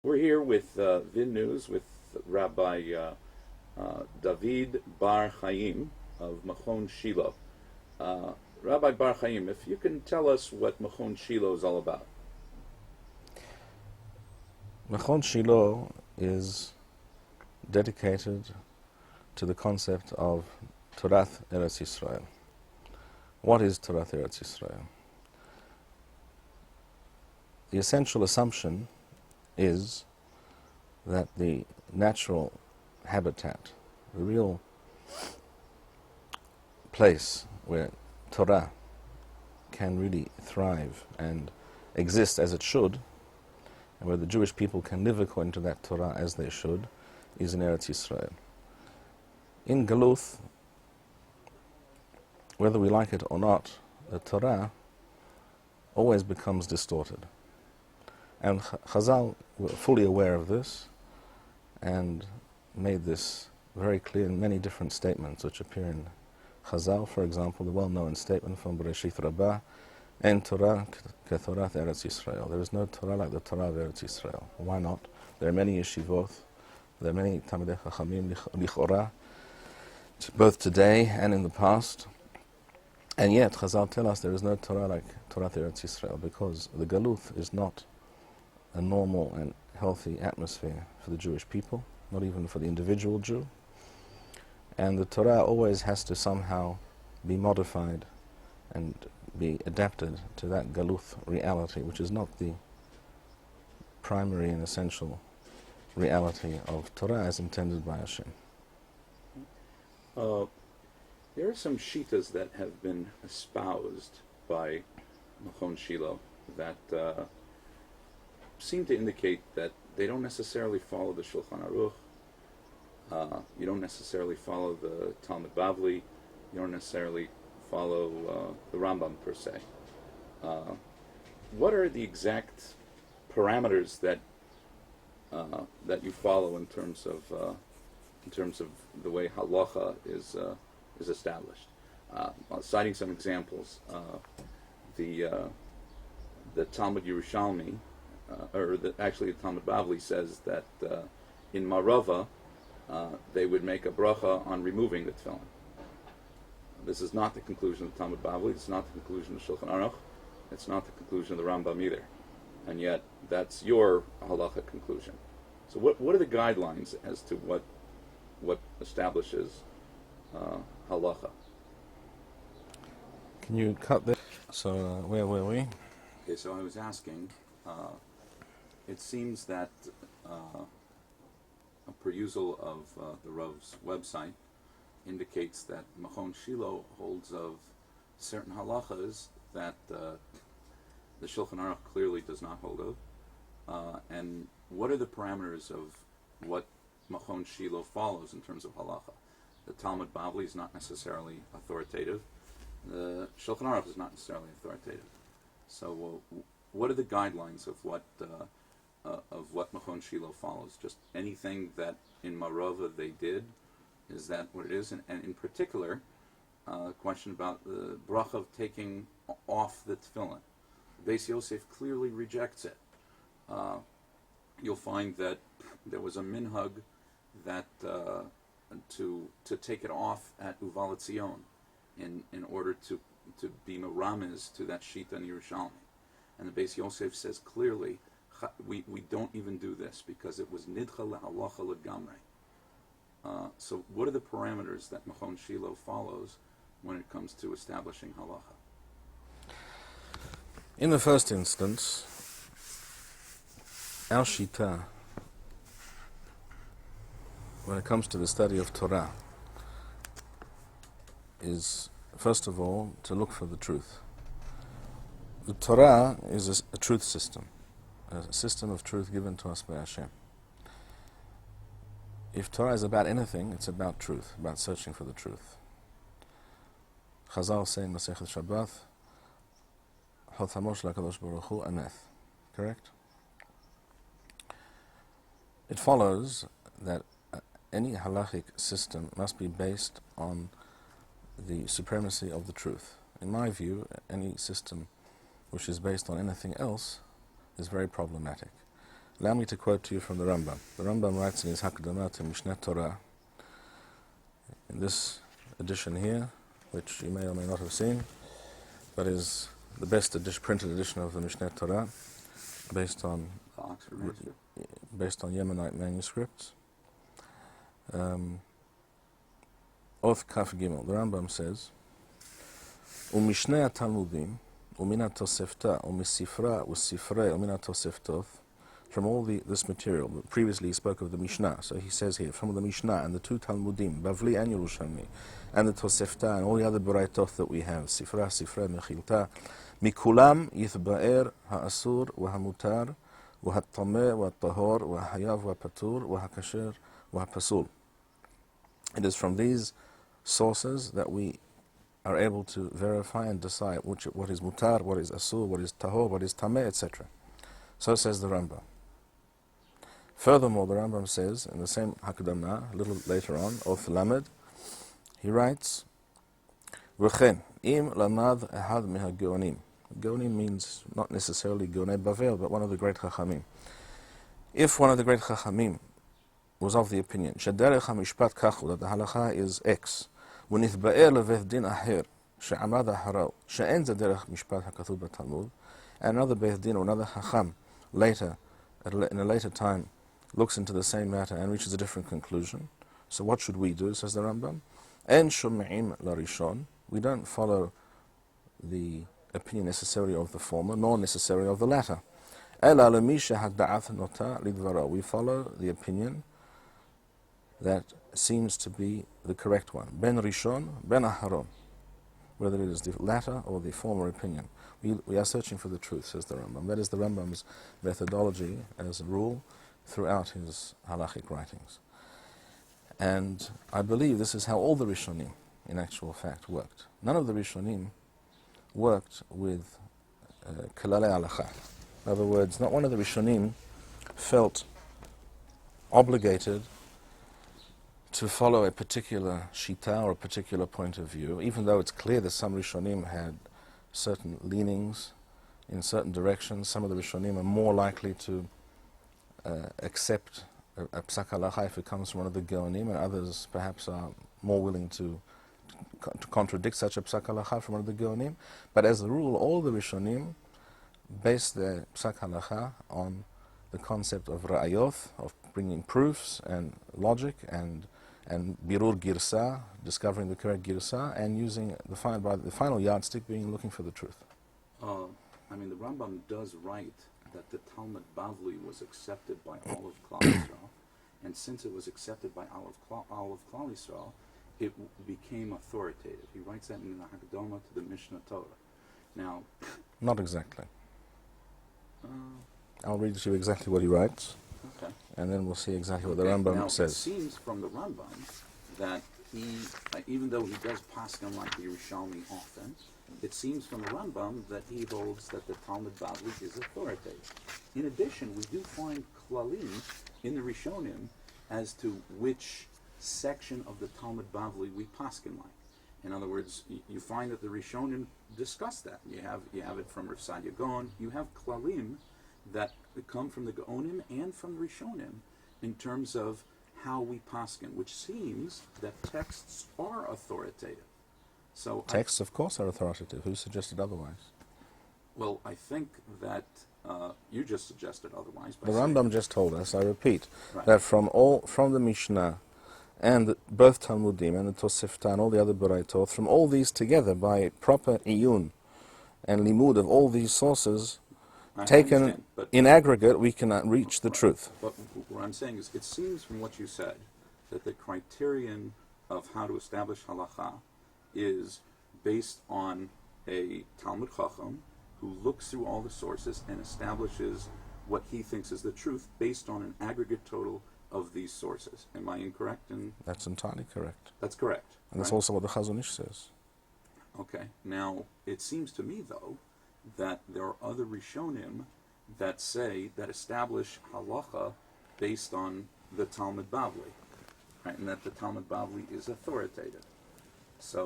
We're here with Vin News with Rabbi David Bar-Hayim of Machon Shilo. Rabbi Bar-Hayim, if you can tell us what Machon Shilo is all about. Machon Shilo is dedicated to the concept of Torath Eretz Yisrael. What is Torath Eretz Yisrael? The essential assumption is that the natural habitat, the real place where Torah can really thrive and exist as it should, and where the Jewish people can live according to that Torah as they should, is in Eretz Yisrael. In Galuth, whether we like it or not, the Torah always becomes distorted. And Chazal were fully aware of this and made this very clear in many different statements which appear in Chazal. For example, the well-known statement from Bereshit Rabbi, En Torah keTorat Eretz Yisrael. There is no Torah like the Torah of Eretz Yisrael. Why not? There are many yeshivoth, there are many Talmidei Chachamim lichora, both today and in the past. And yet Chazal tell us there is no Torah like Torat Eretz Yisrael, because the Galuth is not a normal and healthy atmosphere for the Jewish people, not even for the individual Jew. And the Torah always has to somehow be modified and be adapted to that Galuth reality, which is not the primary and essential reality of Torah as intended by Hashem. There are some Shittas that have been espoused by Machon Shilo that seem to indicate that they don't necessarily follow the Shulchan Aruch, you don't necessarily follow the Talmud Bavli, you don't necessarily follow the Rambam per se. What are the exact parameters that you follow in terms of the way halacha is established? Citing some examples, the Talmud Yerushalmi, actually the Talmud Bavli says that in Marava they would make a bracha on removing the tefillin. This is not the conclusion of the Talmud Bavli, it's not the conclusion of Shulchan Aruch, it's not the conclusion of the Rambam either. And yet that's your halacha conclusion. So what are the guidelines as to what establishes halacha? Can you cut this? So where were we? Okay, so I was asking, it seems that a perusal of the Rav's website indicates that Machon Shilo holds of certain halachas that the Shulchan Aruch clearly does not hold of. And what are the parameters of what Machon Shilo follows in terms of halacha? The Talmud Bavli is not necessarily authoritative. The Shulchan Aruch is not necessarily authoritative. So what are the guidelines of what Machon Shilo follows? Just anything that in Marava they did? Is that what it is? And in particular, a question about the bracha of taking off the tefillin. Beis Yosef clearly rejects it. You'll find that there was a minhag that to take it off at Uval Etzion in order to be meramiz to that Shita in Yerushalmi. And the Beis Yosef says clearly, we don't even do this because it was nidcha le'halacha legamrei. So what are the parameters that Machon Shilo follows when it comes to establishing halacha? In the first instance, our Shita, when it comes to the study of Torah, is first of all to look for the truth. The Torah is a truth system, a system of truth given to us by Hashem. If Torah is about anything, it's about truth, about searching for the truth. Chazal say in Masechet Shabbat, Hothamosh lakadosh baruch hu aneth. Correct? It follows that any halachic system must be based on the supremacy of the truth. In my view, any system which is based on anything else is very problematic. allow me to quote to you from the Rambam. The Rambam writes in his Hakdamah to Mishneh Torah, in this edition here, which you may or may not have seen, but is the best printed edition of the Mishneh Torah, based on Yemenite manuscripts. Oth Kaf Gimel. The Rambam says, "Umishnei Talmudim, umina Tosefta, umisifra, usifrei, umina Toseftoth." From all this material, previously he spoke of the Mishnah, so he says here, from the Mishnah and the two Talmudim, Bavli and Yerushalmi, and the Tosefta and all the other Baraitoth that we have, Sifra, Mechilta, Mikulam Yithba'er Ha'asur wa Hamutar wa Hattameh wa Tahor wa Hayav wa Patur wa Hakasher wa Pasul. It is from these sources that we are able to verify and decide what is Mutar, what is Asur, what is Tahor, what is Tameh, etc. So says the Rambam. Furthermore, the Rambam says, in the same Hakdamah, a little later on, Oth Lamed, he writes, V'chen, im lamad ehad meha geonim. Geonim means not necessarily Geonei Bavel, but one of the great Chachamim. If one of the great Chachamim was of the opinion, Shaderech HaMishpat Kachu, that the halacha is X, ונתבאר לבית דין אחר, שעמד אחריו, שאין זה דרך משפט הכתוב בתלמוד, and another Beit Din or another Chacham later, in a later time, looks into the same matter and reaches a different conclusion. So what should we do, says the Rambam? En shum'im larishon. We don't follow the opinion necessarily of the former, nor necessarily of the latter. Ela lemisha hadda'ath nota lidvara. We follow the opinion that seems to be the correct one. Ben rishon, ben aharon. Whether it is the latter or the former opinion. We are searching for the truth, says the Rambam. That is the Rambam's methodology as a rule throughout his halachic writings. And I believe this is how all the Rishonim, in actual fact, worked. None of the Rishonim worked with Kalalei Halacha. In other words, not one of the Rishonim felt obligated to follow a particular Shlitta or a particular point of view, even though it's clear that some Rishonim had certain leanings in certain directions. Some of the Rishonim are more likely to accept a psak halacha if it comes from one of the Geonim, and others perhaps are more willing to contradict such a psak halacha from one of the Geonim. But as a rule, all the Rishonim base their psak halacha on the concept of ra'ayoth, of bringing proofs and logic and birur girsa, discovering the correct girsa, and using the final yardstick being looking for the truth. The Rambam does write that the Talmud Bavli was accepted by all of Klal Yisrael, and since it was accepted by all of Klal Yisrael, it became authoritative. He writes that in the Hakdamah to the Mishneh Torah. Now, not exactly. I'll read to you exactly what he writes. Okay. And then we'll see exactly what the Rambam says. It seems from the Rambam that he, even though he does paskin like the Yerushalmi often, it seems from the Rambam that he holds that the Talmud Bavli is authoritative. In addition, we do find klalim in the Rishonim as to which section of the Talmud Bavli we paskin like. In other words, you find that the Rishonim discuss that. You have it from Rav Sadia Gaon. You have klalim that come from the Gaonim and from the Rishonim in terms of how we paskin, which seems that texts are authoritative. So texts, of course, are authoritative. Who suggested otherwise? Well, I think that you just suggested otherwise. The Rambam just told us, I repeat, right, that from the Mishnah and both Talmudim and the Tosefta and all the other Baraitoth, from all these together by proper iyun and limud of all these sources, taken in aggregate, we cannot reach the truth. But what I'm saying is, it seems from what you said that the criterion of how to establish halacha is based on a Talmud Chacham who looks through all the sources and establishes what he thinks is the truth based on an aggregate total of these sources. Am I incorrect? That's entirely correct. That's correct. And that's also what the Chazon Ish says. Okay. Now, it seems to me, though, that there are other Rishonim that establish halacha based on the Talmud Bavli, right? And that the Talmud Bavli is authoritative. So